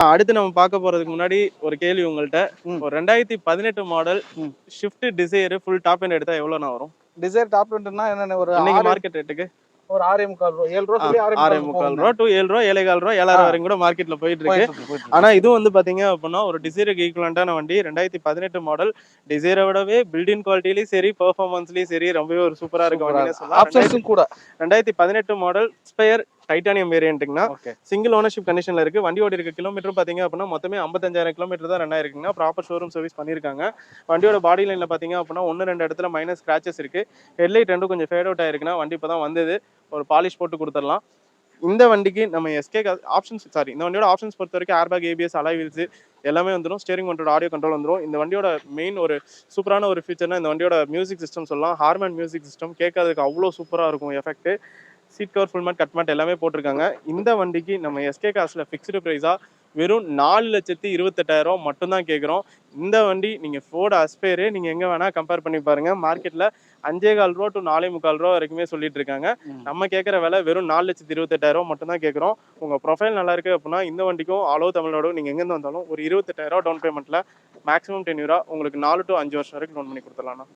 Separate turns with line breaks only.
அடுத்து நம்ம பார்க்க போறதுக்கு முன்னாடி ஒரு கேள்வி உங்கள்ட்ட. ஒரு 2018 model shift desire full top end எடுத்தா எவ்வளோண்ணா வரும்?
டிசைர் டாப் எண்ட்னா என்னென்ன ஒரு
இன்னைக்கு மார்க்கெட் ரேட்டுக்கு
ஒரு 6.25 ரூபா 7 ரூபா சொல்லி
6.25 ரூபா டு 7 ரூபா 7.25 ரூபா 7,000 வரைக்கும் கூட மார்க்கெட்ல போயிட்டு இருக்கு. ஆனா இது வந்து பாத்தீங்க அப்படின்னா ஒரு டிசைருக்கு ஈக்குவலண்டான வண்டி 2018 மாடல். டிசைரை விடவே பில்டின் குவாலிட்டிலயும் சரி பெர்ஃபார்மன்ஸ்லயும் சரி ரொம்பவே ஒரு சூப்பரா இருக்கு வண்டினே சொல்லலாம்.
கூட
2018 மாடல் ஸ்பெயர் டைட்டானியம் வேரியன்ட்டுங்கண்ணா. சிங்கிள் ஓனர்ஷிப் கண்டிஷன்ல இருக்கு. வண்டியோட இருக்க கிலோமீட்டர் பாத்தீங்க அப்படின்னா மொத்தமே 55,000 கிலோமீட்டர் தான் ரன் ஆயிருக்குங்க. ப்ராப்பர் ஷோரூம் சர்வீஸ் பண்ணிருக்காங்க. வண்டியோட பாடி லைன்ல பாத்தீங்க அப்படின்னா 1-2 இடத்துல மைனர் ஸ்கிராச்சஸ் இருக்கு. ஹெட்லைட் ரெண்டும் கொஞ்சம் ஃபேட் அவுட் ஆயிருக்குன்னா வண்டி இப்பதான் வந்தது. ஒரு பாலிஷ் போட்டு கொடுத்துடலாம். இந்த வண்டிக்கு நம்ம எஸ்கே ஆப்ஷன்ஸ் இந்த வண்டியோட ஆப்ஷன்ஸ் பொறுத்த வரைக்கும் ஏர்பேக், ஏபிஎஸ், அலாய் வீல்ஸ் எல்லாமே வந்துடும். ஸ்டேரிங் கண்ட்ரோல், ஆடியோ கண்ட்ரோல் வந்துடும். இந்த வண்டியோட மெயின் ஒரு சூப்பரான ஒரு ஃபீச்சர்னா இந்த வண்டியோட மியூசிக் சிஸ்டம் சொல்லலாம். ஹார்மன் மியூசிக் சிஸ்டம் கேட்கறதுக்கு அவ்வளோ சூப்பராக இருக்கும். Effect, seat cover, full mat, cut mat எல்லாமே போட்டிருக்காங்க. இந்த வண்டிக்கு நம்ம எஸ்கே காஸ்ட்ல ஃபிக்ஸ்டு ப்ரைஸா வெறும் 4,28,000 மட்டும்தான் கேட்குறோம். இந்த வண்டி நீங்கள் ஃபோர்டு அஸ்பயரு நீங்கள் எங்கே வேணால் கம்பேர் பண்ணி பாருங்கள். மார்க்கெட்டில் 5,15 ரூபா டு 4,45 ரூபா வரைக்குமே சொல்லிட்டு இருக்காங்க. நம்ம கேட்குற விலை வெறும் 4,28,000 மட்டும்தான் கேட்குறோம். உங்கள் ப்ரொஃபைல் நல்லா இருக்குது அப்படின்னா இந்த வண்டிக்கும் ஆலோ தமிழ்நாடு நீங்கள் எங்கேருந்து வந்தாலும் ஒரு 28,000 டவுன் பேமெண்ட்டில் மேக்ஸிமம் 10 ரூபா உங்களுக்கு 4 to 5 வருஷம் வரைக்கும் லோன் பண்ணி கொடுத்துடலாம்.